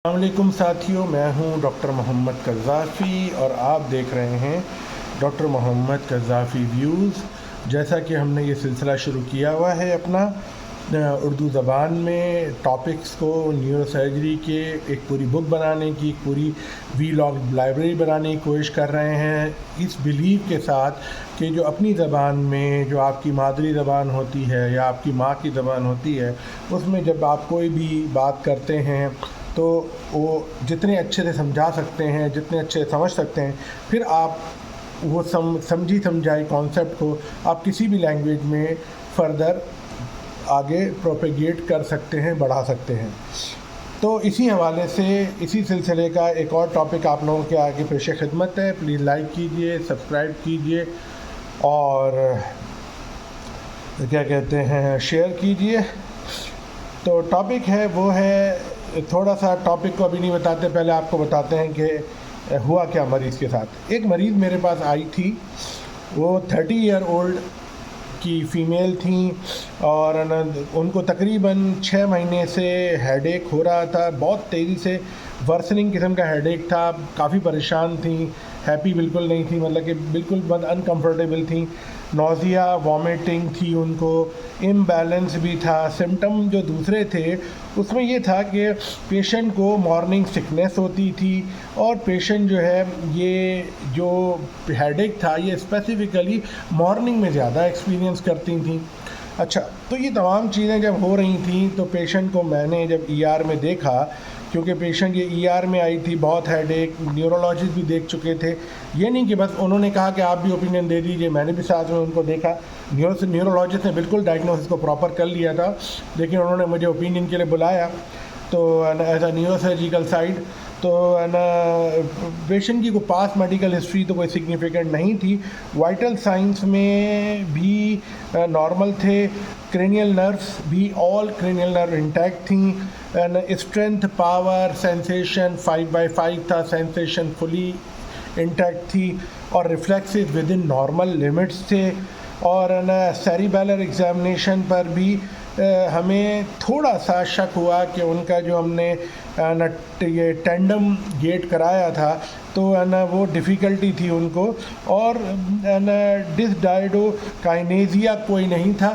अस्सलामुअलैकुम साथियों, मैं हूं डॉक्टर मोहम्मद कज़्ज़ाफ़ी और आप देख रहे हैं डॉक्टर मोहम्मद कज़्ज़ाफ़ी व्यूज़। जैसा कि हमने ये सिलसिला शुरू किया हुआ है अपना उर्दू ज़बान में टॉपिक्स को न्यूरोसर्जरी के एक पूरी बुक बनाने की, एक पूरी वीलॉग लाइब्रेरी बनाने की कोशिश कर रहे हैं, इस बिलीव के साथ कि जो अपनी ज़बान में जो आपकी मादरी ज़बान होती है या आपकी माँ की ज़बान होती है, उसमें जब आप कोई भी बात करते हैं तो वो जितने अच्छे से समझा सकते हैं, जितने अच्छे से समझ सकते हैं, फिर आप वो समझी समझाई कॉन्सेप्ट को आप किसी भी लैंग्वेज में फ़र्दर आगे प्रोपेगेट कर सकते हैं, बढ़ा सकते हैं। तो इसी हवाले से इसी सिलसिले का एक और टॉपिक आप लोगों के आगे पेश खिदमत है। प्लीज़ लाइक कीजिए, सब्सक्राइब कीजिए और क्या कहते हैं, शेयर कीजिए। तो टॉपिक है वो है, थोड़ा सा टॉपिक को अभी नहीं बताते, पहले आपको बताते हैं कि हुआ क्या मरीज़ के साथ। एक मरीज़ मेरे पास आई थी, वो 30 ईयर ओल्ड की फ़ीमेल थी और उनको तकरीबन 6 महीने से हेडेक हो रहा था, बहुत तेज़ी से वर्सनिंग किस्म का हेडेक था। काफ़ी परेशान थी, हैप्पी बिल्कुल नहीं थी, मतलब कि बिल्कुल अनकम्फर्टेबल थी। नौज़िया, वॉमिटिंग थी उनको, इम्बैलेंस भी था। सिम्टम जो दूसरे थे उसमें ये था कि पेशेंट को मॉर्निंग सिकनेस होती थी और पेशेंट जो है, ये जो हेडेक था ये स्पेसिफ़िकली मॉर्निंग में ज़्यादा एक्सपीरियंस करती थी। अच्छा, तो ये तमाम चीज़ें जब हो रही थी तो पेशेंट को मैंने जब ईआर में देखा, क्योंकि पेशेंट ये ईआर में आई थी, बहुत हेडेक, न्यूरोलॉजिस्ट भी देख चुके थे। ये नहीं कि बस उन्होंने कहा कि आप भी ओपिनियन दे दीजिए, मैंने भी साथ में उनको देखा। न्यूरोलॉजिस्ट ने बिल्कुल डायग्नोसिस को प्रॉपर कर लिया था, लेकिन उन्होंने मुझे ओपिनियन के लिए बुलाया तो एज अ न्यूरोसर्जिकल साइड। तो पेशेंट की कोई पास मेडिकल हिस्ट्री तो कोई सिग्निफिकेंट नहीं थी। वाइटल साइंस में भी नॉर्मल थे। क्रेनियल नर्व्स भी, ऑल क्रेनियल नर्व इंटैक्ट थी। स्ट्रेंथ, पावर, सेंसेशन 5/5 था, सेंसेशन फुली इंटैक्ट थी और reflexes with in normal limits थे। और सेरिबेलर एग्जामिनेशन पर भी हमें थोड़ा सा शक हुआ कि उनका जो हमने ये टेंडम गेट कराया था तो वो डिफ़िकल्टी थी उनको, और डिसडायोडोकाइनेसिया कोई नहीं था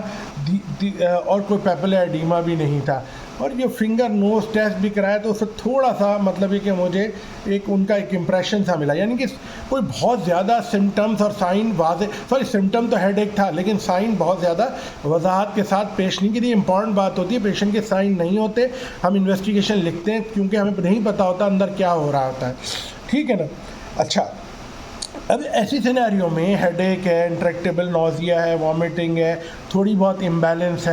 और कोई पेपिला एडीमा भी नहीं था। और ये फिंगर नोज टेस्ट भी कराया तो उससे थोड़ा सा मतलब ये कि मुझे एक उनका एक इम्प्रेशन सा मिला, यानी कि कोई बहुत ज़्यादा सिम्टम्स और साइन सिम्टम तो हेडेक था, लेकिन साइन बहुत ज़्यादा वजाहत के साथ पेश नहीं की थी। इंपॉर्टेंट बात होती है, पेशेंट के साइन नहीं होते, हम इन्वेस्टिगेशन लिखते हैं क्योंकि हमें नहीं पता होता अंदर क्या हो रहा होता है, ठीक है ना। अच्छा, अब ऐसी सिनेरियो में हेडेक है, इंट्रैक्टेबल नौजिया है, वॉमिटिंग है, थोड़ी बहुत इम्बैलेंस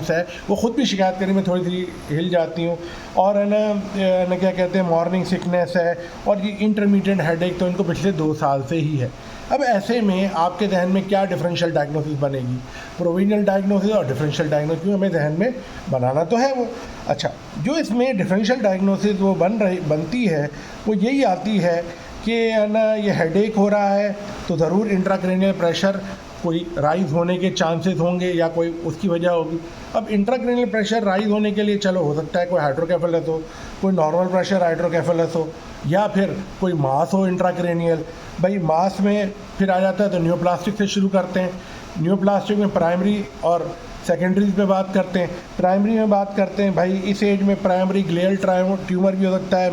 है, वो ख़ुद भी शिकायत करने में थोड़ी सी हिल जाती हूँ, और है ना क्या कहते हैं, मॉर्निंग सिकनेस है, और ये इंटरमीडिएट हेडेक तो इनको पिछले 2 साल से ही है। अब ऐसे में आपके जहन में क्या डिफरेंशियल डायग्नोसिस बनेगी, प्रोविजनल डायग्नोसिस और डिफरेंशियल डायग्नोसिस, क्योंकि हमें जहन में बनाना तो है वो। अच्छा, जो इसमें डिफरेंशियल डायग्नोसिस वो बनती है वो यही आती है कि ना ये हेडेक हो रहा है तो ज़रूर इंट्राक्रेनियल प्रेशर कोई राइज़ होने के चांसेस होंगे या कोई उसकी वजह होगी। अब इंट्राक्रेनियल प्रेशर राइज़ होने के लिए चलो हो सकता है कोई हाइड्रोकेफेलस हो, कोई नॉर्मल प्रेशर हाइड्रोकेफेलस हो, या फिर कोई मास हो इंट्राक्रेनियल। भाई मास में फिर आ जाता है तो न्यूप्लास्टिक से शुरू करते हैं। न्यूप्लास्टिक में प्राइमरी और सेकेंडरीज पे बात करते हैं। प्राइमरी में बात करते हैं, भाई इस एज में प्राइमरी ग्लियल ट्यूमर भी हो सकता है,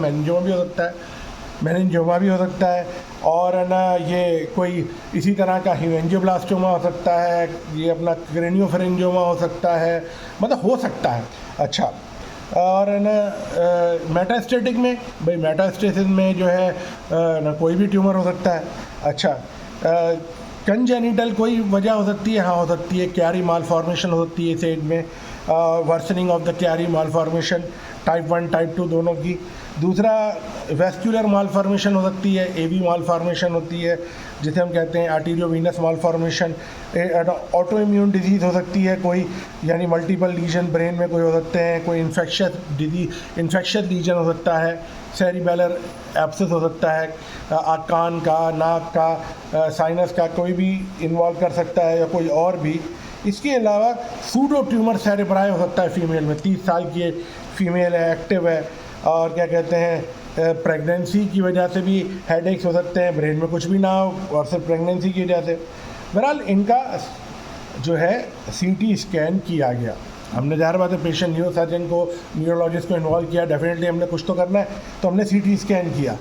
मेनिंजियोमा भी हो सकता है, और है ना ये कोई इसी तरह का हीमेंजियोब्लास्टोमा हो सकता है, ये अपना क्रेनियोफेरेंजियोमा हो सकता है, मतलब हो सकता है। अच्छा, और है ना मेटास्टेटिक में, भाई मेटास्टेसिस में जो है ना कोई भी ट्यूमर हो सकता है। अच्छा, कंजेनिटल कोई वजह हो सकती है, हाँ हो सकती है, कैरी मालफॉर्मेशन हो सकती है इस एज में, worsening of the carry malformation, type 1 type 2 दोनों की। दूसरा वेस्कुलर मालफॉर्मेशन हो सकती है, एवी मालफॉर्मेशन होती है जिसे हम कहते हैं आर्टीरियोवीनस मालफॉर्मेशन। ऑटो इम्यून डिजीज़ हो सकती है कोई, यानी मल्टीपल लीजन ब्रेन में कोई हो सकते हैं, कोई इन्फेक्शस लीजन हो सकता है, सेरिबेलर एब्सेस हो सकता है, कान का, नाक का, साइनस का कोई भी इन्वॉल्व कर सकता है, या कोई और भी। इसके अलावा सूडो ट्यूमर सेरेब्राई हो सकता है फीमेल में, 30 साल की फीमेल है, एक्टिव है, और क्या कहते हैं प्रेगनेंसी की वजह से भी हेडेक्स हो सकते हैं, ब्रेन में कुछ भी ना हो और सिर्फ प्रेगनेंसी की वजह से। बहरहाल इनका जो है सीटी स्कैन किया गया। हमने ज़ाहिर बात है पेशेंट न्यूरो सर्जन को, न्यूरोलॉजिस्ट को इन्वॉल्व किया, डेफिनेटली हमने कुछ तो करना है, तो हमने सीटी स्कैन किया।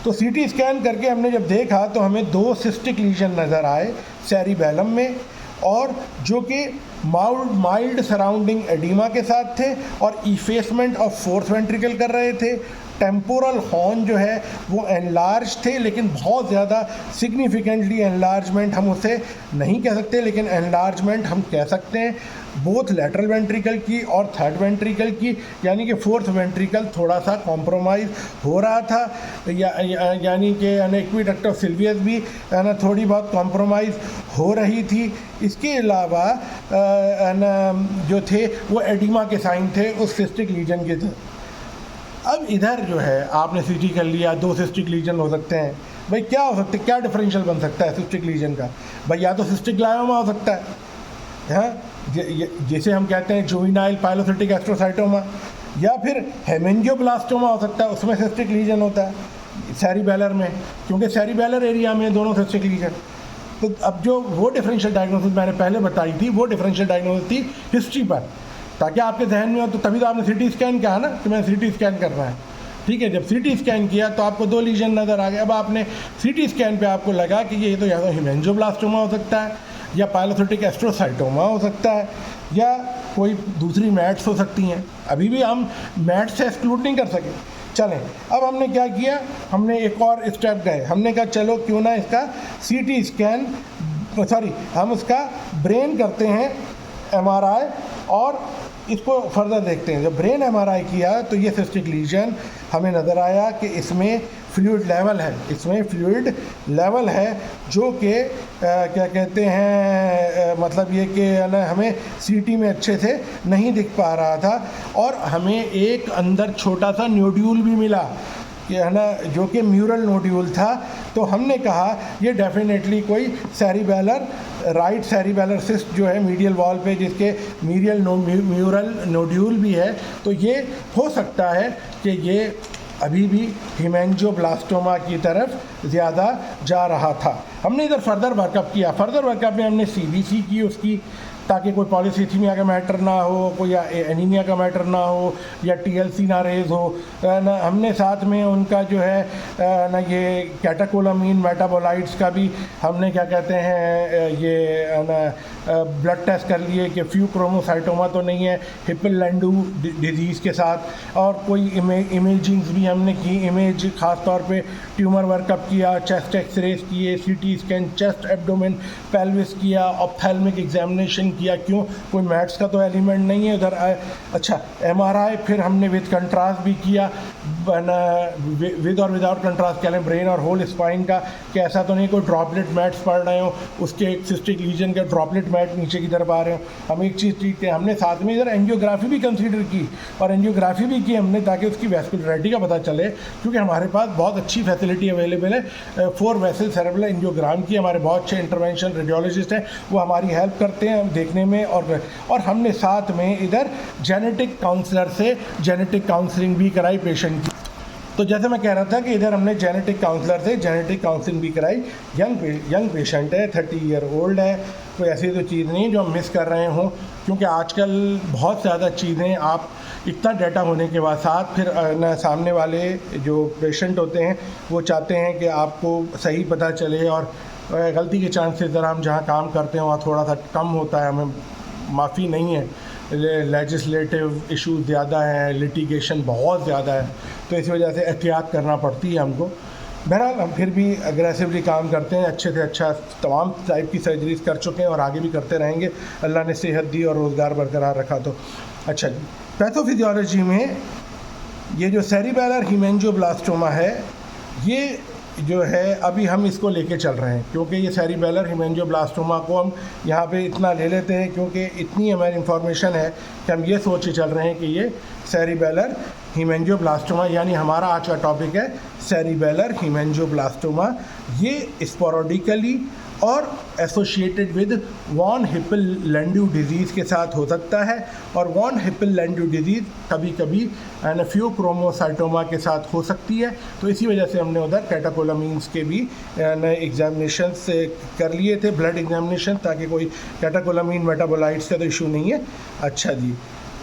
तो सीटी स्कैन करके हमने जब देखा तो हमें 2 सिस्टिक लीजन नज़र आए सेरिबैलम में, और जो कि माइल्ड सराउंडिंग एडिमा के साथ थे और इफेसमेंट ऑफ फोर्थ वेंट्रिकल कर रहे थे। टेम्पोरल हॉर्न जो है वो एनलार्ज थे, लेकिन बहुत ज़्यादा सिग्निफिकेंटली एनलार्जमेंट हम उसे नहीं कह सकते, लेकिन एनलार्जमेंट हम कह सकते हैं बोथ लेटरल वेंट्रिकल की और थर्ड वेंट्रिकल की, यानी कि फोर्थ वेंट्रिकल थोड़ा सा कॉम्प्रोमाइज़ हो रहा था, यानी कि एक्वीडक्ट ऑफ सिल्वियस भी ना थोड़ी बहुत कॉम्प्रोमाइज़ हो रही थी। इसके अलावा जो थे वो एडिमा के साइन थे उस सिस्टिक लीजन के थे। अब इधर जो है आपने सीटी कर लिया, 2 सिस्टिक लीजन हो सकते हैं। भाई क्या हो सकते, क्या डिफरेंशियल बन सकता है सिस्टिक लीजन का? भाई या तो सिस्टिक ग्लायोमा हो सकता है, हाँ, जैसे हम कहते हैं जुवेनाइल पाइलोसिटिक एस्ट्रोसाइटोमा, या फिर हेमेंजियोब्लास्टोमा हो सकता है, उसमें सिस्टिक लीजन होता है सेरिबेलर में, क्योंकि सेरिबेलर एरिया में दोनों सिस्टिक लीजन। तो अब जो वो डिफरेंशियल डायग्नोसिस मैंने पहले बताई थी, वो डिफरेंशियल डायग्नोसिस थी हिस्ट्री पर, ताकि आपके जहन में हो। तो तभी तो आपने सीटी स्कैन किया ना कि मैंने सीटी स्कैन करना है, ठीक है। जब सीटी स्कैन किया तो आपको 2 लीजन नज़र आ गए। अब आपने सीटी स्कैन पे आपको लगा कि ये तो या तो हेमेंजियोब्लास्टोमा हो सकता है, या पाइलोसिटिक एस्ट्रोसाइटोमा हो सकता है, या कोई दूसरी मैट्स हो सकती हैं। अभी भी हम मैट्स से एक्सक्लूड नहीं कर सके। चलें, अब हमने क्या किया, हमने एक और स्टेप गए। हमने कहा चलो क्यों ना इसका सीटी स्कैन, हम उसका ब्रेन करते हैं एमआरआई और इसको फर्दर देखते हैं। जब ब्रेन एमआरआई किया तो ये सिस्टिक लीजन हमें नज़र आया कि इसमें फ्लूइड लेवल है, इसमें फ्लूइड लेवल है जो कि क्या कहते हैं, मतलब ये कि ना हमें सीटी में अच्छे से नहीं दिख पा रहा था, और हमें एक अंदर छोटा सा नोड्यूल भी मिला कि है ना, जो कि म्यूरल नोड्यूल था। तो हमने कहा ये डेफिनेटली कोई सेरिबेलर, राइट सेरिबेलर सिस्ट जो है मीडियल वॉल पे, जिसके म्यूरल नोड्यूल भी है, तो ये हो सकता है कि ये अभी भी हेमेंजियोब्लास्टोमा की तरफ ज़्यादा जा रहा था। हमने इधर फर्दर वर्कअप किया। फर्दर वर्कअप में हमने सीबीसी की उसकी, ताकि कोई पॉलीसीथीमिया का मैटर ना हो, कोई या एनीमिया का मैटर ना हो, या टीएलसी ना रेज हो ना। हमने साथ में उनका जो है ना ये कैटेकोलामीन मेटाबोलाइट्स का भी हमने क्या कहते हैं ये ना ब्लड टेस्ट कर लिए कि फ्यू क्रोमोसाइटोमा तो नहीं है हिप्पल-लैंडू डिजीज़ के साथ, और कोई इमेजिंग्स भी हमने की, इमेज ख़ास तौर पे ट्यूमर वर्कअप किया, चेस्ट एक्सरेज किए, CT scan chest abdomen pelvis किया, ऑप्थेल्मिक एग्जामिनेशन किया। क्यों, कोई मैट्स का तो एलिमेंट नहीं है उधर। अच्छा, एमआरआई फिर हमने विद कंट्रास्ट भी किया, विद और विदाउट कंट्रास्ट कह लें, ब्रेन और होल स्पाइन का, कि ऐसा तो नहीं कोई ड्रॉपलेट मैट्स पड़ रहे हो, उसके एक सिस्टिक लीजन के ड्रॉपलेट मैट नीचे की तरफ आ रहे हो। हम एक चीज़ ठीक है, हमने साथ में इधर एंजियोग्राफी भी कंसीडर की, और एंजियोग्राफी भी की हमने ताकि उसकी वैस्कुलरिटी का पता चले, क्योंकि हमारे पास बहुत अच्छी फैसिलिटी अवेलेबल है 4 वेसल सेरेब्रल एंजियोग्राम की। हमारे बहुत अच्छे इंटरवेंशन रेडियोलॉजिस्ट हैं, वो हमारी हेल्प करते हैं देखने में। और हमने साथ में इधर जेनेटिक काउंसलर से जेनेटिक काउंसलिंग भी कराई पेशेंट की। तो जैसे मैं कह रहा था कि इधर हमने जेनेटिक काउंसलर से जेनेटिक काउंसलिंग भी कराई। यंग पेशेंट है, 30 ईयर ओल्ड है, कोई ऐसी तो चीज़ नहीं जो हम मिस कर रहे हों, क्योंकि आजकल बहुत ज़्यादा चीज़ें, आप इतना डाटा होने के बाद साथ फिर न सामने वाले जो पेशेंट होते हैं वो चाहते हैं कि आपको सही पता चले, और गलती के चांसेस ज़रा हम जहाँ काम करते हैं वहाँ थोड़ा सा कम होता है, हमें माफ़ी नहीं है। लेजिस्लेटिव इशूज़ ज़्यादा हैं, लिटिगेशन बहुत ज़्यादा है, तो इस वजह से एहतियात करना पड़ती है हमको। बहरहाल हम फिर भी अग्रेसिवली काम करते हैं, अच्छे से अच्छा तमाम टाइप की सर्जरीज कर चुके हैं और आगे भी करते रहेंगे। अल्लाह ने सेहत दी और रोज़गार बरकरार रखा तो अच्छा जी। पैथोफिजियोलॉजी में ये जो सेरिबेलर हेमेंजियोब्लास्टोमा है, ये जो है अभी हम इसको लेके चल रहे हैं, क्योंकि ये सेरिबेलर हेमेंजियोब्लास्टोमा को हम यहाँ पे इतना ले लेते हैं, क्योंकि इतनी हमारी इंफॉर्मेशन है कि हम ये सोच के चल रहे हैं कि ये सेरिबेलर हेमेंजियोब्लास्टोमा, यानी हमारा आज का टॉपिक है सेरिबेलर हेमेंजियोब्लास्टोमा। ये स्पोरोडिकली और एसोसिएटेड विद वॉन हिप्पल-लैंडू डिजीज़ के साथ हो सकता है। और वॉन हिप्पल-लैंडू डिजीज़ कभी कभी फियोक्रोमोसाइटोमा के साथ हो सकती है। तो इसी वजह से हमने उधर कैटेकोलामीन्स के भी एग्जामिनेशंस कर लिए थे, ब्लड एग्जामिनेशन, ताकि कोई कैटेकोलामीन मेटाबोलाइट्स का तो इशू नहीं है। अच्छा जी,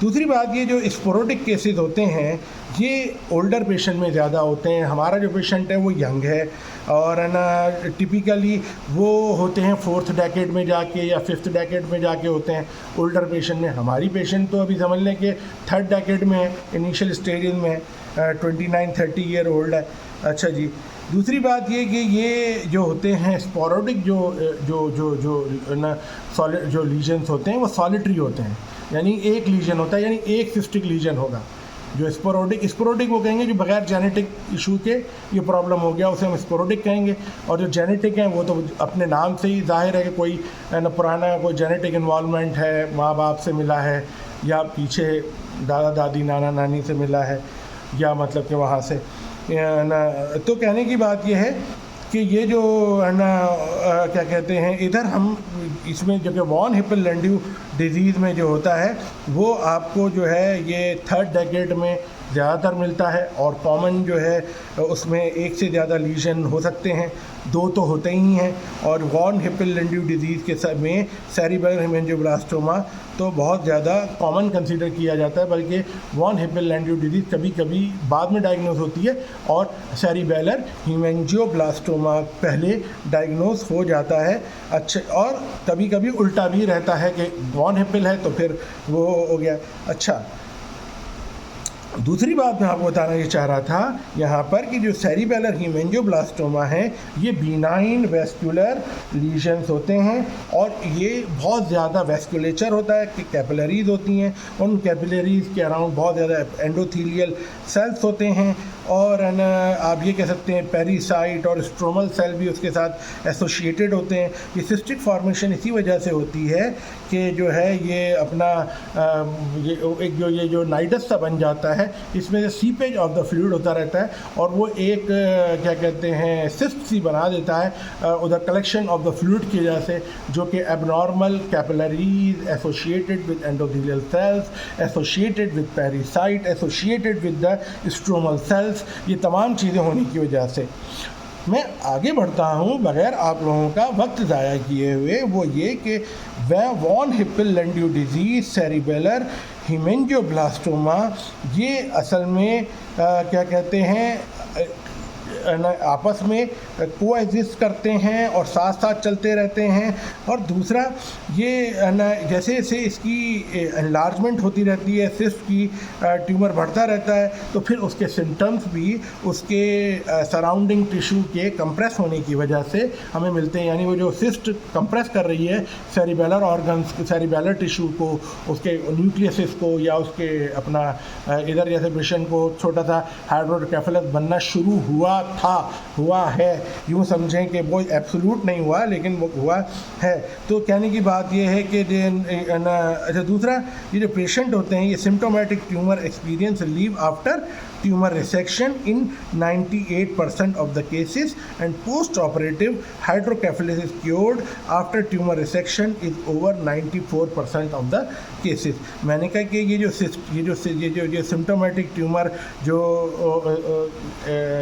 दूसरी बात, ये जो स्पोरोटिक केसेस होते हैं ये ओल्डर पेशेंट में ज़्यादा होते हैं। हमारा जो पेशेंट है वो यंग है और है ना टिपिकली वो होते हैं 4th डेकेड में जाके या 5th डेकेड में जाके होते हैं ओल्डर पेशेंट में। हमारी पेशेंट तो अभी समझ लें कि 3rd डेकेड में है, इनिशियल स्टेज में 29-30 ईयर ओल्ड है। अच्छा जी, दूसरी बात ये कि ये जो होते हैं स्पोरोटिक जो ना सॉलिड जो लीजन्स होते हैं वो सॉलिटरी होते हैं, यानी एक लीजन होता है, यानी एक सिस्टिक लीजन होगा। जो स्पोरोटिक वो कहेंगे जो बगैर जेनेटिक इशू के ये प्रॉब्लम हो गया, उसे हम स्पोरोटिक कहेंगे। और जो जेनेटिक हैं वो तो अपने नाम से ही जाहिर है कि कोई ना पुराना कोई जेनेटिक इन्वॉल्वमेंट है, माँ बाप से मिला है या पीछे दादा दादी नाना नानी से मिला है या मतलब कि वहाँ से ना। तो कहने की बात ये है कि ये जो है ना क्या कहते हैं, इधर हम इसमें जो कि वॉन हिप्पल-लैंडू डिजीज़ में जो होता है वो आपको जो है ये 3rd डेकेड में ज़्यादातर मिलता है। और कॉमन जो है उसमें एक से ज़्यादा लीजन हो सकते हैं, 2 तो होते ही हैं। और वॉन हिप्पल-लैंडू डिजीज़ के सब में सेरिबैलर हेमेंजियोब्लास्टोमा तो बहुत ज़्यादा कॉमन कंसीडर किया जाता है, बल्कि वॉन हिप्पल-लैंडू डिजीज़ कभी कभी बाद में डायग्नोज होती है और सेरिबैलर हेमेंजियोब्लास्टोमा पहले डायग्नोज हो जाता है। अच्छा, और कभी कभी उल्टा भी रहता है कि वॉन हिप्पल है तो फिर वो हो गया। अच्छा, दूसरी बात मैं आपको बताना ये चाह रहा था यहाँ पर कि जो सेरिबैलर हेमेंजियोब्लास्टोमा है ये बीनाइन वेस्कुलर लीजन्स होते हैं और ये बहुत ज़्यादा वेस्कुलेचर होता है कि कैपिलरीज होती हैं, उन कैपिलरीज के अराउंड बहुत ज़्यादा एंडोथीलियल सेल्स होते हैं। और है ना आप ये कह सकते हैं पेरीसाइट और स्ट्रोमल सेल भी उसके साथ एसोसिएटेड होते हैं। ये सिस्टिक फॉर्मेशन इसी वजह से होती है कि जो है ये अपना ये जो नाइडस सा बन जाता है, इसमें से सीपेज ऑफ द फ्लूइड होता रहता है और वो एक क्या कहते हैं सिस्ट सी बना देता है उधर कलेक्शन ऑफ द फ्लूइड की वजह से, जो कि abnormal capillaries associated with endothelial cells, associated with pericyte, associated with the stromal cells, ये तमाम चीज़ें होने की वजह से। मैं आगे बढ़ता हूँ बग़ैर आप लोगों का वक्त ज़ाया किए हुए, वो ये कि वॉन हिप्पल-लैंडू डिजीज़ सेरिबैलर हेमेंजियोब्लास्टोमा ये असल में क्या कहते हैं आपस में कोएग्जिस्ट करते हैं और साथ साथ चलते रहते हैं। और दूसरा ये जैसे जैसे इसकी एनलार्जमेंट होती रहती है, सिस्ट की ट्यूमर बढ़ता रहता है, तो फिर उसके सिम्टम्स भी उसके सराउंडिंग टिश्यू के कंप्रेस होने की वजह से हमें मिलते हैं। यानी वो जो सिस्ट कंप्रेस कर रही है सेरिबैलर ऑर्गन्स, सेरिबैलर टिश्यू को, उसके न्यूक्लियस को या उसके अपना इधर जैसे पेशेंट को छोटा सा हाइड्रोकेफेलस बनना शुरू हुआ है, यूँ समझें कि वो एब्सोल्यूट नहीं हुआ लेकिन वो हुआ है। तो कहने की बात ये है कि अच्छा, दूसरा ये जो पेशेंट होते हैं ये symptomatic tumour experience leave after tumor resection in 98% of the cases and post-operative hydrocephalus cured after tumor resection is over 94% of the cases। मैंने कहा कि ये जो सिम्टोमेटिक ट्यूमर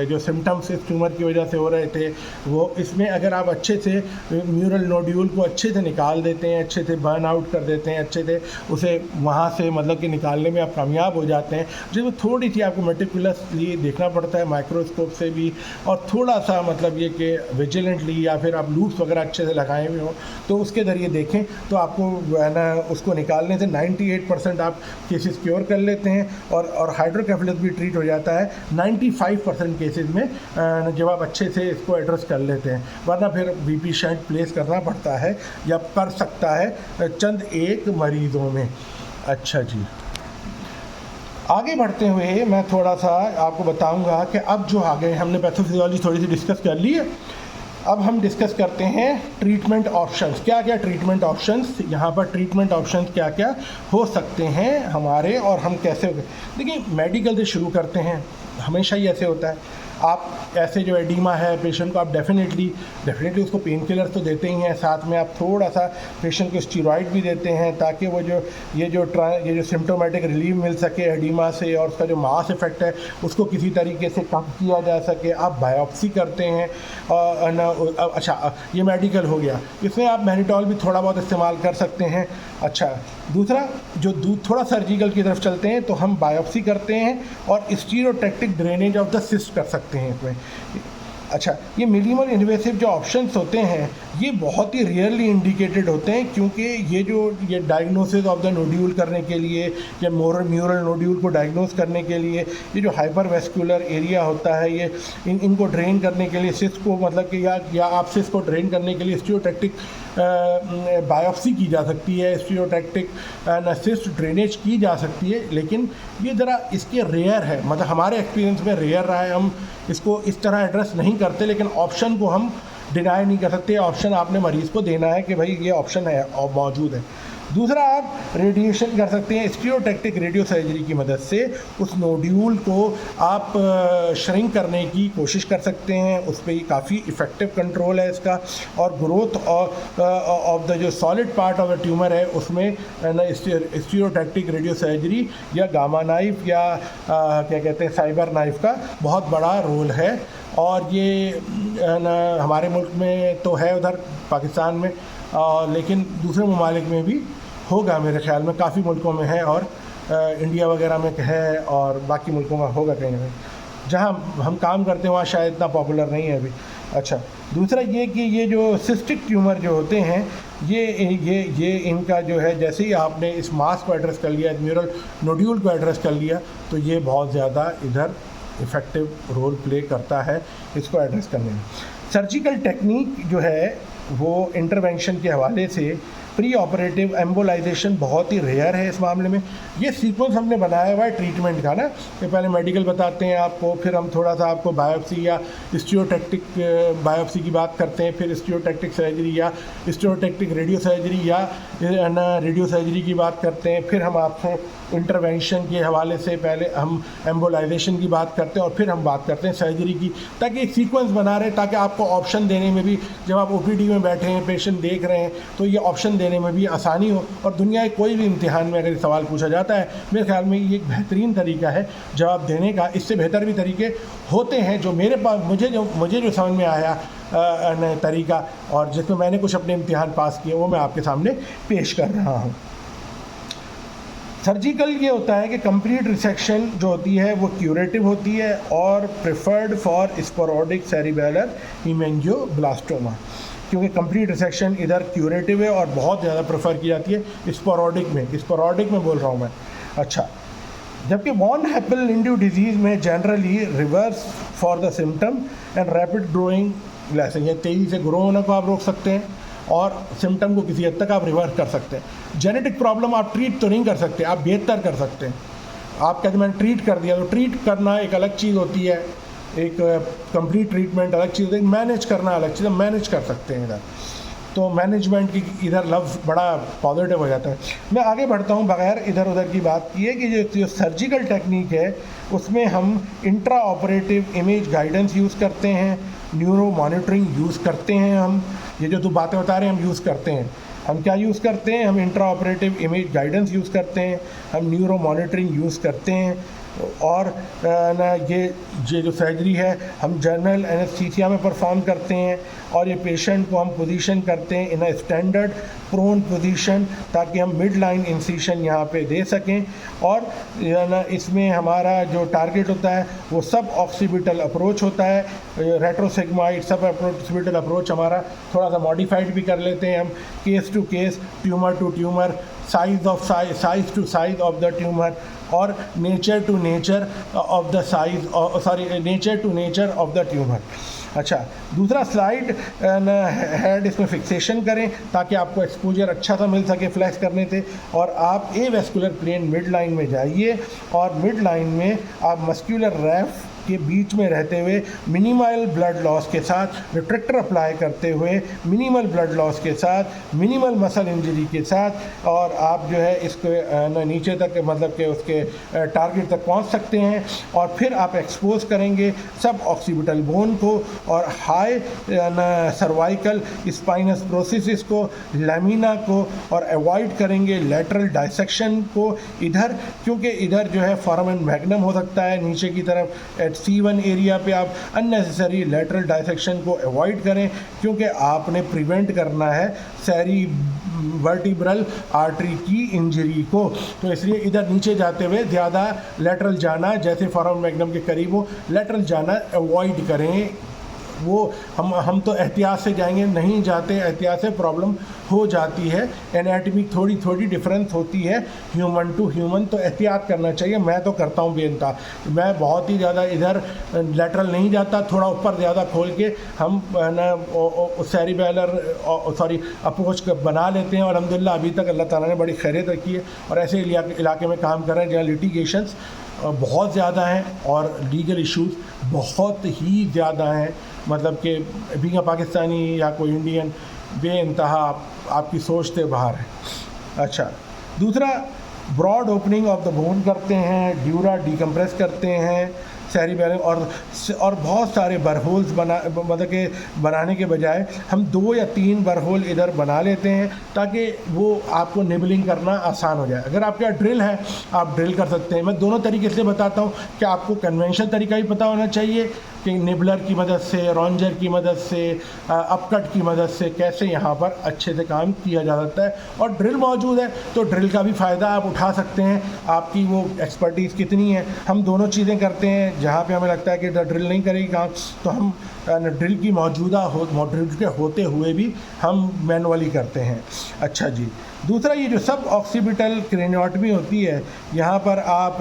जो सिम्टम्स इस ट्यूमर की वजह से हो रहे थे, वो इसमें अगर आप अच्छे से म्यूरल नोड्यूल को अच्छे से निकाल देते हैं, अच्छे से बर्न आउट कर देते हैं, अच्छे से उसे वहाँ से मतलब कि निकालने में आप कामयाब हो जाते हैं, जिसमें थोड़ी सी आपको मेटिकुलसली देखना पड़ता है माइक्रोस्कोप से भी, और थोड़ा सा मतलब ये कि विजिलेंटली या फिर आप लूप्स वगैरह अच्छे से लगाए हुए हो तो उसके ज़रिए देखें तो आपको है ना उसको निकालने से 98% आप केसेस क्योर कर लेते हैं और हाइड्रोकेफेलस भी ट्रीट हो जाता है 95% केसेस में जब आप अच्छे से इसको एड्रेस कर लेते हैं। वरना फिर बीपी शंट प्लेस करना पड़ता है या कर सकता है चंद एक मरीज़ों में। अच्छा जी, आगे बढ़ते हुए मैं थोड़ा सा आपको बताऊंगा कि अब जो आगे हमने पैथोफिजियोलॉजी थोड़ी सी डिस्कस कर ली है, अब हम डिस्कस करते हैं ट्रीटमेंट ऑप्शंस। क्या क्या ट्रीटमेंट ऑप्शंस, यहाँ पर ट्रीटमेंट ऑप्शंस क्या क्या हो सकते हैं हमारे और हम कैसे। देखिए, मेडिकल से शुरू करते हैं, हमेशा ही ऐसे होता है। आप ऐसे जो एडिमा है पेशेंट को आप डेफिनेटली उसको पेन किलर तो देते ही हैं, साथ में आप थोड़ा सा पेशेंट को स्टीरॉइड भी देते हैं ताकि वो जो ये जो सिम्टोमेटिक रिलीफ मिल सके एडिमा से और उसका जो मास इफेक्ट है उसको किसी तरीके से कम किया जा सके। आप बायोप्सी करते हैं अच्छा ये मेडिकल हो गया, इसमें आप मैनिटॉल भी थोड़ा बहुत इस्तेमाल कर सकते हैं। अच्छा दूसरा जो थोड़ा सर्जिकल की तरफ चलते हैं तो हम बायोप्सी करते हैं और stereotactic drainage of the cyst कर सकते हैं इसमें। अच्छा ये मिनिमल इन्वेसिव जो ऑप्शंस होते हैं ये बहुत ही रेयरली इंडिकेटेड होते हैं, क्योंकि ये डायग्नोसिस ऑफ द नोड्यूल करने के लिए या म्यूरल नोड्यूल को डायग्नोस करने के लिए ये जो हाइपरवेस्कुलर एरिया होता है ये इनको ड्रेन करने के लिए सिस्ट को मतलब कि या आप सिस्ट को ड्रेन करने के लिए स्टीरियोटैक्टिक बायोप्सी की जा सकती है, स्टीरियोटैक्टिक सिस्ट ड्रेनेज की जा सकती है, लेकिन ये ज़रा इसके रेयर है, मतलब हमारे एक्सपीरियंस में रेयर रहा है। हम इसको इस तरह एड्रेस नहीं करते, लेकिन ऑप्शन को हम डिनाई नहीं कर सकते। ऑप्शन आपने मरीज़ को देना है कि भाई ये ऑप्शन है और मौजूद है। दूसरा आप रेडिएशन कर सकते हैं, स्टीरियोटैक्टिक रेडियो सर्जरी की मदद से उस नोड्यूल को आप श्रिंक करने की कोशिश कर सकते हैं, उस पर काफ़ी इफ़ेक्टिव कंट्रोल है इसका। और ग्रोथ ऑफ द जो solid part of the tumour है उसमें स्टीरियोटैक्टिक रेडियो सर्जरी या गामा नाइफ या क्या कहते हैं साइबर नाइफ का बहुत बड़ा रोल है। और ये हमारे मुल्क में तो है उधर पाकिस्तान में, लेकिन दूसरे ममालिक में भी होगा मेरे ख्याल में, काफ़ी मुल्कों में है और इंडिया वगैरह में है और बाकी मुल्कों में होगा कहीं ना कहीं। जहाँ हम काम करते हैं वहाँ शायद इतना पॉपुलर नहीं है अभी। अच्छा दूसरा ये कि ये जो सिस्टिक ट्यूमर जो होते हैं ये इनका जो है जैसे ही आपने इस मास को एड्रेस कर लिया, म्यूरल नोड्यूल को एड्रेस कर लिया, तो ये बहुत ज़्यादा इधर इफ़ेक्टिव रोल प्ले करता है इसको एड्रेस करने में। सर्जिकल टेक्निक जो है वो इंटरवेंशन के हवाले से प्री ऑपरेटिव एम्बोलाइजेशन बहुत ही रेयर है इस मामले में। ये सीक्वेंस हमने बनाया हुआ है ट्रीटमेंट का ना, कि पहले मेडिकल बताते हैं आपको, फिर हम थोड़ा सा आपको बायोप्सी या स्टीरियोटैक्टिक बायोप्सी की बात करते हैं, फिर स्टीरियोटैक्टिक सर्जरी या स्टीरियोटैक्टिक रेडियो सर्जरी या रेडियो सर्जरी की बात करते हैं, फिर हम आपसे इंटरवेंशन के हवाले से पहले हम एम्बोलाइजेशन की बात करते हैं और फिर हम बात करते हैं सर्जरी की, ताकि एक सीक्वेंस बना रहे, ताकि आपको ऑप्शन देने में भी, जब आप ओपीडी में बैठे हैं पेशेंट देख रहे हैं, तो ये ऑप्शन देने में भी आसानी हो। और दुनिया के कोई भी इम्तिहान में अगर सवाल पूछा जाता है, मेरे ख्याल में ये एक बेहतरीन तरीका है जवाब देने का। इससे बेहतर भी तरीके होते हैं जो मेरे पास मुझे जो समझ में आया तरीका और जिसमें मैंने कुछ अपने इम्तिहान पास किए, वो मैं आपके सामने पेश कर रहा हूँ। सर्जिकल ये होता है कि कंप्लीट रिसेक्शन जो होती है वो क्यूरेटिव होती है और प्रेफर्ड फॉर स्पोरोडिक सेरिबेलर हीमेंजियोब्लास्टोमा, क्योंकि कंप्लीट रिसेक्शन इधर क्यूरेटिव है और बहुत ज़्यादा प्रेफर की जाती है स्पोरोडिक में बोल रहा हूँ मैं। अच्छा जबकि वॉन हैपल लिंड्यू डिजीज़ में generally reverse for the symptom and rapid growing blessing, या तेज़ी से ग्रो होने को आप रोक सकते हैं और सिम्टम को किसी हद तक आप रिवर्स कर सकते हैं। जेनेटिक प्रॉब्लम आप ट्रीट तो नहीं कर सकते, आप बेहतर कर सकते हैं। आप कहते मैंने ट्रीट कर दिया, तो ट्रीट करना एक अलग चीज़ होती है, एक कंप्लीट ट्रीटमेंट अलग चीज़ होती है, मैनेज करना अलग चीज़, मैनेज कर सकते हैं इधर। तो मैनेजमेंट की इधर लफ्ज़ बड़ा पॉजिटिव हो जाता है। मैं आगे बढ़ता हूँ बगैर इधर उधर की बात की है कि जो सर्जिकल टेक्निक है उसमें हम intra operative image guidance use करते हैं, न्यूरो मॉनिटरिंग यूज़ करते हैं। हम ये जो बातें बता रहे हैं हम यूज़ करते हैं। हम क्या यूज़ करते हैं? हम intra operative image guidance use करते हैं, हम न्यूरो मॉनिटरिंग यूज़ करते हैं और ये जो सर्जरी है हम जनरल एनेस्थीसिया में परफॉर्म करते हैं और ये पेशेंट को हम पोजीशन करते हैं इन अ स्टैंडर्ड प्रोन पोजीशन, ताकि हम मिड लाइन इंसिशन यहाँ पे दे सकें। और इसमें हमारा जो टारगेट होता है वो सब ऑक्सीपिटल अप्रोच होता है, रेट्रोसिग्मॉइड सब ऑक्सीपिटल अप्रोच हमारा थोड़ा सा मॉडिफाइड भी कर लेते हैं हम, case to case, tumour to tumour, size to size of the tumour और nature to nature of the nature to nature of the tumour. अच्छा दूसरा स्लाइड हेड इसमें फिक्सेशन करें ताकि आपको एक्सपोजर अच्छा सा मिल सके फ्लैक्स करने से, और आप ए वेस्कुलर प्लेन मिड लाइन में जाइए और मिड लाइन में आप मस्क्यूलर रैफ के बीच में रहते हुए मिनिमल ब्लड लॉस के साथ, रिट्रैक्टर अप्लाई करते हुए मिनिमल ब्लड लॉस के साथ, मिनिमल मसल इंजरी के साथ, और आप जो है इसको नीचे तक मतलब कि उसके टारगेट तक पहुंच सकते हैं। और फिर आप एक्सपोज करेंगे सब ऑक्सीपिटल बोन को और हाई सर्वाइकल स्पाइनस प्रोसेसिस को, लैमिना को, और अवॉइड करेंगे लेटरल डाइसेक्शन को इधर, क्योंकि इधर जो है फोरामेन मैग्नम हो सकता है नीचे की तरफ एट C1 एरिया पे। आप अननेसेसरी लेटरल डाइसेक्शन को अवॉइड करें, क्योंकि आपने प्रिवेंट करना है सैरी वर्टिब्रल आर्टरी की इंजरी को। तो इसलिए इधर नीचे जाते हुए ज़्यादा लेटरल जाना, जैसे फोरामेन मैग्नम के करीब हो, लेटरल जाना अवॉइड करें। वो हम तो एहतियात से जाएंगे, नहीं जाते एहतियात से प्रॉब्लम हो जाती है। एनाटमी थोड़ी थोड़ी डिफरेंस होती है ह्यूमन टू ह्यूमन, तो एहतियात करना चाहिए। मैं तो करता हूँ बेनता, मैं बहुत ही ज़्यादा इधर लेटरल नहीं जाता, थोड़ा ऊपर ज़्यादा खोल के हम ना सेरिबेलर अप्रोच बना लेते हैं। और अल्हम्दुलिल्लाह अभी तक अल्लाह ताला ने बड़ी खैरियत रखी है और ऐसे इलाके में काम कर रहे हैं जहाँ लिटिगेशंस बहुत ज़्यादा हैं और लीगल इश्यूज़ बहुत ही ज़्यादा हैं। मतलब कि बीइंग पाकिस्तानी या कोई इंडियन बेइंतहा आपकी सोच से बाहर है। अच्छा, दूसरा broad opening of the bone करते हैं, ड्यूरा डिकम्प्रेस करते हैं, सेरिबेलम और बहुत सारे बरहोल्स मतलब के बनाने के बजाय हम 2 या 3 बरहोल इधर बना लेते हैं ताकि वो आपको निबलिंग करना आसान हो जाए। अगर आपके यहाँ ड्रिल है आप ड्रिल कर सकते हैं। मैं दोनों तरीके से बताता हूँ कि आपको कन्वेंशनल तरीका ही पता होना चाहिए कि निबलर की मदद से, रॉन्जर की मदद से, अपकट की मदद से कैसे यहाँ पर अच्छे से काम किया जा सकता है। और ड्रिल मौजूद है तो ड्रिल का भी फ़ायदा आप उठा सकते हैं। आपकी वो एक्सपर्टीज़ कितनी है, हम दोनों चीज़ें करते हैं। जहाँ पे हमें लगता है कि ड्रिल नहीं करेगी काम, तो हम ड्रिल की ड्रिल के होते हुए भी हम मैनुअली करते हैं। अच्छा जी, दूसरा ये जो सब ऑक्सीपिटल क्रेनियोटमी होती है, यहाँ पर आप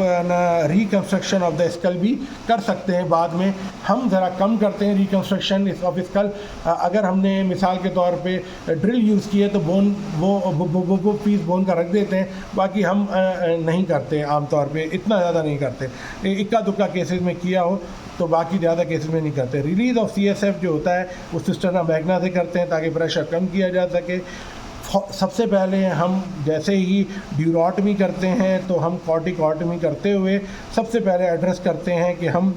रिकन्स्ट्रक्शन ऑफ द स्कल भी कर सकते हैं। बाद में हम ज़रा कम करते हैं रिकन्स्ट्रक्शन ऑफ स्कल। अगर हमने मिसाल के तौर पे ड्रिल यूज़ की है तो बोन वो पीस बोन का रख देते हैं, बाकी हम नहीं करते आम तौर पे, इतना ज़्यादा नहीं करते। इक्का दुक्का केसेस में किया हो तो बाकी ज़्यादा केसेस में नहीं करते। रिलीज़ ऑफ CSF जो होता है वो सिस्टर्ना मैग्ना से करते हैं ताकि प्रेशर कम किया जा सके। सबसे पहले हम जैसे ही ड्यूरोटमी करते हैं तो हम कॉर्टिकोटमी करते हुए सबसे पहले एड्रेस करते हैं कि हम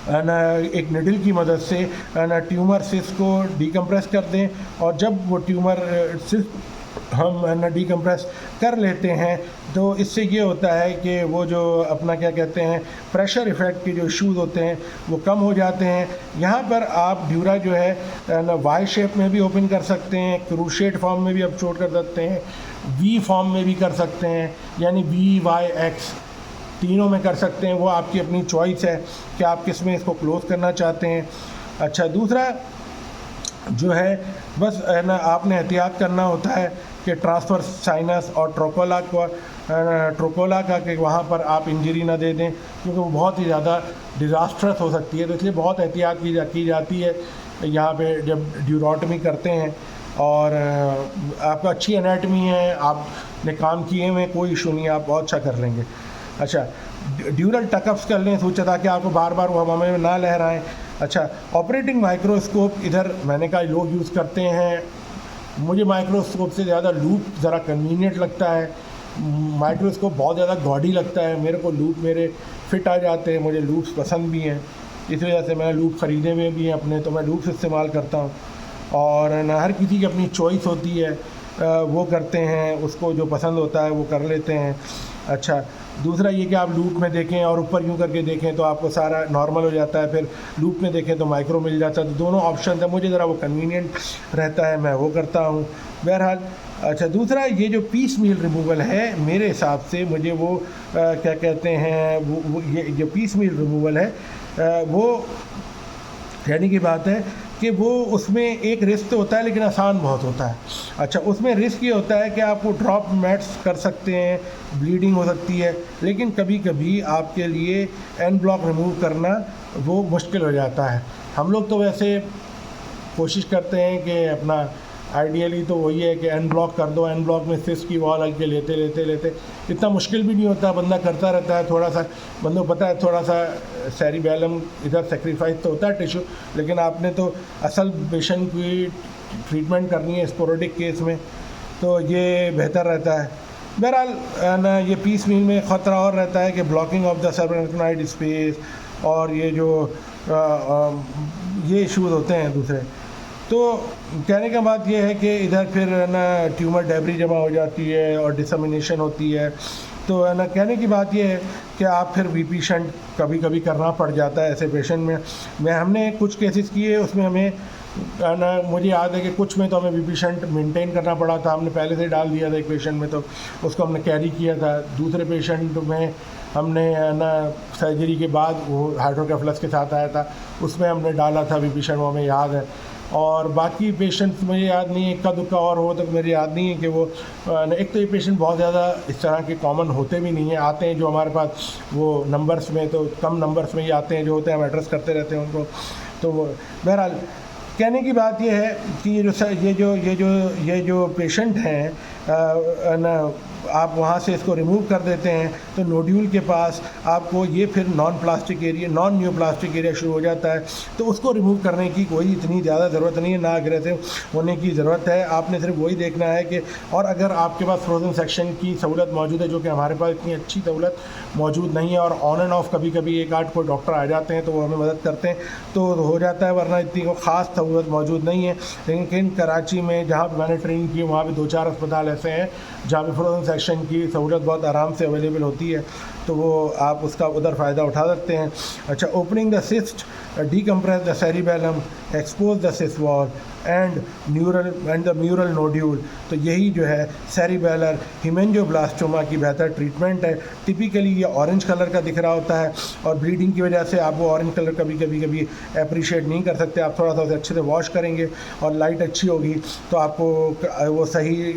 एक निडल की मदद से ट्यूमर सिस को डिकम्प्रेस कर दें। और जब वो ट्यूमर सिस हम डिकम्प्रेस कर लेते हैं तो इससे ये होता है कि वो जो अपना क्या कहते हैं प्रेशर इफ़ेक्ट के जो इश्यूज़ होते हैं वो कम हो जाते हैं। यहाँ पर आप ड्यूरा जो है वाई शेप में भी ओपन कर सकते हैं, क्रूशेट फॉर्म में भी आप शॉर्ट कर सकते हैं, वी फॉर्म में भी कर सकते हैं, यानी VYX तीनों में कर सकते हैं। वो आपकी अपनी चॉइस है कि आप किस में इसको क्लोज़ करना चाहते हैं। अच्छा, दूसरा जो है बस है ना आपने एहतियात करना होता है कि ट्रांसफर साइनस और ट्रोकोला का कि वहाँ पर आप इंजरी ना दे दें, क्योंकि वो बहुत ही ज़्यादा डिज़ास्ट्रस हो सकती है। तो इसलिए बहुत एहतियात की जाती है यहाँ पे जब ड्यूरोटमी करते हैं। और आपका अच्छी एनाटमी है, आपने काम किए हुए, कोई इशू नहीं है, आप बहुत अच्छा कर लेंगे। अच्छा, ड्यूरल टकअप्स कर लें सूचा ताकि आपको बार बार वो हवा में ना लहराएं। अच्छा, ऑपरेटिंग माइक्रोस्कोप इधर मैंने कहा लोग यूज़ करते हैं। मुझे माइक्रोस्कोप से ज़्यादा लूप ज़रा कन्वीनियंट लगता है। माइक्रोस्कोप बहुत ज़्यादा गॉडी लगता है मेरे को, लूप मेरे फिट आ जाते हैं, मुझे लूप्स पसंद भी हैं, इस वजह से मैंने लूप ख़रीदे हुए भी हैं अपने, तो मैं लूप्स इस्तेमाल करता हूँ। और न हर किसी की अपनी चॉइस होती है, वो करते हैं, उसको जो पसंद होता है वो कर लेते हैं। अच्छा, दूसरा ये कि आप लूप में देखें और ऊपर यूँ करके देखें तो आपको सारा नॉर्मल हो जाता है, फिर लूप में देखें तो माइक्रो मिल जाता है। तो दोनों ऑप्शन है, मुझे ज़रा वो कन्वीनियंट रहता है, मैं वो करता हूँ। बहरहाल अच्छा, दूसरा ये जो पीस मील रिमूवल है मेरे हिसाब से मुझे वो क्या कहते हैं वो ये जो पीस मील रिमूवल है वो कहने की बात है कि वो उसमें एक रिस्क तो होता है लेकिन आसान बहुत होता है। अच्छा, उसमें रिस्क ये होता है कि आपको ड्रॉप मैट्स कर सकते हैं, ब्लीडिंग हो सकती है, लेकिन कभी कभी आपके लिए एन ब्लॉक रिमूव करना वो मुश्किल हो जाता है। हम लोग तो वैसे कोशिश करते हैं कि अपना आइडियली तो वही है कि अनब्लॉक कर दो, अनब्लॉक में सिस्ट की वॉल हल्के लेते लेते लेते इतना मुश्किल भी नहीं होता, बंदा करता रहता है। थोड़ा सा बंदे को पता है थोड़ा सा सेरिबेलम इधर सेक्रीफाइस तो होता है टिश्यू, लेकिन आपने तो असल पेशेंट की ट्रीटमेंट करनी है स्पोरेडिक केस में, तो ये बेहतर रहता है। बहरहाल ना ये पीस मील में ख़तरा और रहता है कि ब्लॉकिंग ऑफ द सबरेनाइड स्पेस और ये जो ये इश्यूज़ होते हैं दूसरे। तो कहने का बात यह है कि इधर फिर ना ट्यूमर डेब्री जमा हो जाती है और डिसमिनेशन होती है। तो है ना कहने की बात यह है कि आप फिर वीपी शंट कभी कभी करना पड़ जाता है ऐसे पेशेंट में। हमने कुछ केसेस किए उसमें हमें ना, मुझे याद है कि कुछ में तो हमें वीपी शंट मेंटेन करना पड़ा था, हमने पहले से डाल दिया था एक पेशेंट में, तो उसको हमने कैरी किया था। दूसरे पेशेंट में हमने ना सर्जरी के बाद वो हाइड्रोकेफलस के साथ आया था, उसमें हमने डाला था वीपी शंट, वो हमें याद है। और बाकी पेशेंट्स मुझे याद नहीं है, इक्का दुक्का और हो तो मेरे याद नहीं है कि वो एक तो ये पेशेंट बहुत ज़्यादा इस तरह के कॉमन होते भी नहीं हैं, आते हैं जो हमारे पास वो नंबर्स में, तो कम नंबर्स में ही आते हैं जो होते हैं, हम एड्रेस करते रहते हैं उनको। तो बहरहाल कहने की बात यह है कि ये जो पेशेंट हैं ना, आप वहाँ से इसको रिमूव कर देते हैं तो नोड्यूल के पास आपको ये फिर नॉन न्यूप्लास्टिक एरिया शुरू हो जाता है। तो उसको रिमूव करने की कोई इतनी ज़्यादा ज़रूरत नहीं है, ना अग्रेसिव होने की ज़रूरत है। आपने सिर्फ वही देखना है कि, और अगर आपके पास फ्रोज़न सेक्शन की सहूलत मौजूद है, जो कि हमारे पास इतनी अच्छी सहूलत मौजूद नहीं है, और ऑन एंड ऑफ कभी कभी एक आध कोई डॉक्टर आ जाते हैं तो वो हमें मदद करते हैं तो हो जाता है, वरना इतनी को ख़ास सहूलत मौजूद नहीं है। लेकिन कराची में जहाँ पर मैंने ट्रेनिंग की वहाँ भी 2-4 अस्पताल ऐसे हैं जहाँ पर फ्रोज़न सेक्शन की सहूलत बहुत आराम से अवेलेबल होती है, तो वो आप उसका उधर फ़ायदा उठा सकते हैं। अच्छा, opening the cyst, decompress the cerebellum, expose the cyst wall and the mural nodule। तो यही जो है सेरिबेलर हिमेंजियोब्लास्टोमा की बेहतर ट्रीटमेंट है। टिपिकली ये ऑरेंज कलर का दिख रहा होता है और ब्लीडिंग की वजह से आप वो ऑरेंज कलर कभी अप्रिशिएट नहीं कर सकते। आप थोड़ा सा उसे अच्छे से वॉश करेंगे और लाइट अच्छी होगी तो आपको वो सही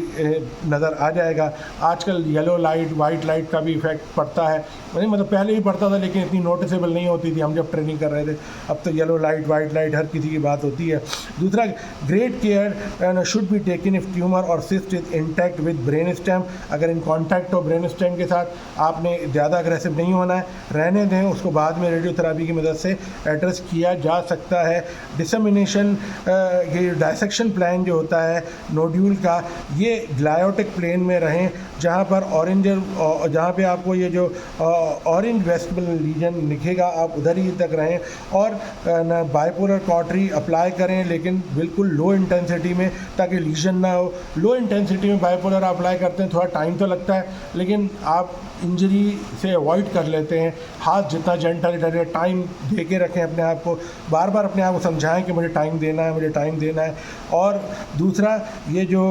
नज़र आ जाएगा। आजकल येलो लाइट, वाइट लाइट का भी इफ़ेक्ट पड़ता है, मतलब पहले भी पड़ता था लेकिन इतनी नोटिसेबल नहीं होती थी हम जब ट्रेनिंग कर रहे थे। अब तो येलो लाइट, वाइट लाइट हर किसी की बात होती है। दूसरा, great care should be taken if tumour और cyst is intact with brain stem. अगर इन कॉन्टैक्ट हो ब्रेन स्टेम के साथ, आपने ज़्यादा अग्रेसिव नहीं होना है, रहने दें उसको, बाद में रेडियोथेरेपी की मदद से एड्रेस किया जा सकता है। डिसमिनेशन, ये डायसेक्शन प्लान जो होता है नोड्यूल का, ये ग्लायोटिक प्लेन में रहें जहाँ पर जहाँ पे आपको ये जो ऑरेंज वेस्टिबुलर लीजन दिखेगा आप उधर ही तक रहें। और बाइपोलर कॉटरी अप्लाई करें लेकिन बिल्कुल लो इंटेंसिटी में, ताकि लीजन ना हो। लो इंटेंसिटी में बाइपोलर अप्लाई करते हैं, थोड़ा टाइम तो लगता है लेकिन आप इंजरी से अवॉइड कर लेते हैं। हाथ जितना जेंटल डरे, टाइम दे के रखें अपने आप को, बार बार अपने आप को समझाएं कि मुझे टाइम देना है, मुझे टाइम देना है। और दूसरा, ये जो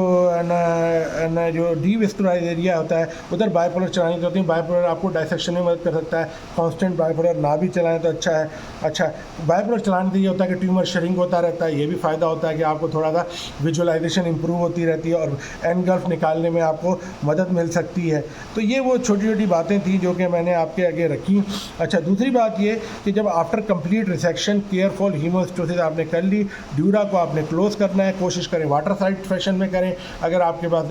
जो डीवेस्कुलराइज एरिया होता है उधर बाइपोलर चलानी होती है। बाइपोलर आपको डायसेक्शन में मदद कर सकता है। कांस्टेंट बाइपोलर ना भी चलाएं तो अच्छा है। अच्छा, बाइपोलर चलाने से ये होता है कि ट्यूमर श्रिंक होता रहता है, ये भी फ़ायदा होता है कि आपको थोड़ा सा विजुअलाइजेशन इंप्रूव होती रहती है और एनगल्फ निकालने में आपको मदद मिल सकती है। तो ये वो छोटी छोटी बातें थी जो कि मैंने आपके आगे रखी। अच्छा, दूसरी बात ये कि जब आफ्टर कंप्लीट रिसेक्शन केयरफुल हीमोस्टोसिस आपने कर ली, ड्यूरा को आपने क्लोज करना है, कोशिश करें वाटर साइड फैशन में करें। अगर आपके पास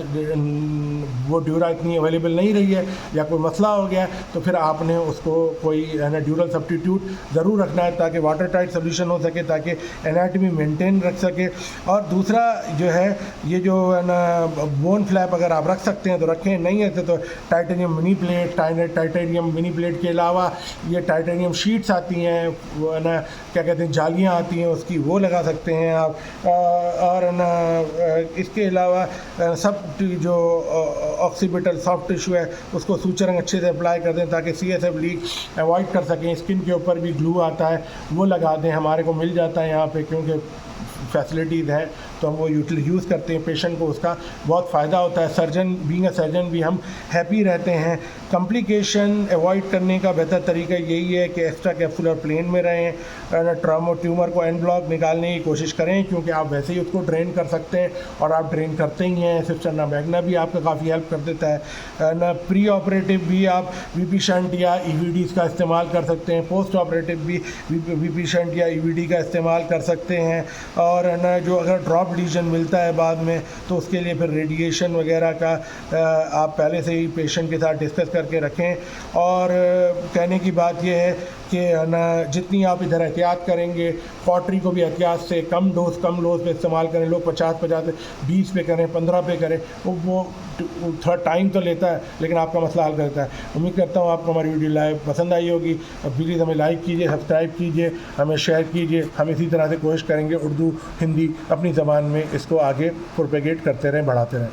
वो ड्यूरा इतनी अवेलेबल नहीं रही है या कोई मसला हो गया तो फिर आपने उसको कोई ड्यूरल सब्स्टिट्यूट ज़रूर रखना है ताकि वाटर टाइट सोल्यूशन हो सके, ताकि एनाटमी मेंटेन रख सके। और दूसरा जो है, ये जो है ना बोन फ्लैप अगर आप रख सकते हैं तो रखें, नहीं है तो titanium mini plate, titanium mini plate के अलावा ये टाइटेनियम शीट्स आती हैं, वो है ना क्या कहते हैं, जालियाँ आती हैं उसकी, वो लगा सकते हैं आप। और ना इसके अलावा सब जो ऑक्सीपिटल सॉफ्ट टिश्यू है उसको सूचरंग अच्छे से अप्लाई कर दें ताकि CSF लीक अवॉइड कर सकें। स्किन के ऊपर भी ग्लू आता है वो लगा दें, हमारे को मिल जाता है यहाँ पे क्योंकि फैसिलिटीज़ हैं तो हम वो यूज़ करते हैं। पेशेंट को उसका बहुत फ़ायदा होता है। सर्जन, बीइंग अ सर्जन भी हम हैप्पी रहते हैं कॉम्प्लिकेशन अवॉइड करने का बेहतर तरीका यही है कि एक्स्ट्रा कैप्सुलर प्लेन में रहें, ट्यूमर को एंड ब्लॉक निकालने की कोशिश करें, क्योंकि आप वैसे ही उसको ड्रेन कर सकते हैं और आप ड्रेन करते ही हैं। सिस्टरना मैग्ना भी आपका काफ़ी हेल्प कर देता है ना। प्री ऑपरेटिव भी आप वीपी शंट या ईवीडीज़ का इस्तेमाल कर सकते हैं, पोस्ट ऑपरेटिव भी वीपी शंट या ईवीडी का इस्तेमाल कर सकते हैं। और ना जो अगर ड्रॉप लीजन मिलता है बाद में तो उसके लिए फिर रेडिएशन वगैरह का आप पहले से ही पेशेंट के साथ डिस्कस करके रखें। और कहने की बात यह है कि ना जितनी आप इधर एहतियात करेंगे, पॉटरी को भी एहतियात से कम डोज पे इस्तेमाल करें। लोग 50 20 पे करें, 15 पे करें, वो थोड़ा टाइम तो लेता है लेकिन आपका मसला हल करता है। उम्मीद करता हूँ आपको हमारी वीडियो लाइव पसंद आई होगी। प्लीज़ हमें लाइक कीजिए, सब्सक्राइब कीजिए, हमें शेयर कीजिए। हम इसी तरह से कोशिश करेंगे उर्दू हिंदी अपनी ज़बान में इसको आगे प्रोपेगेट करते रहें, बढ़ाते रहें।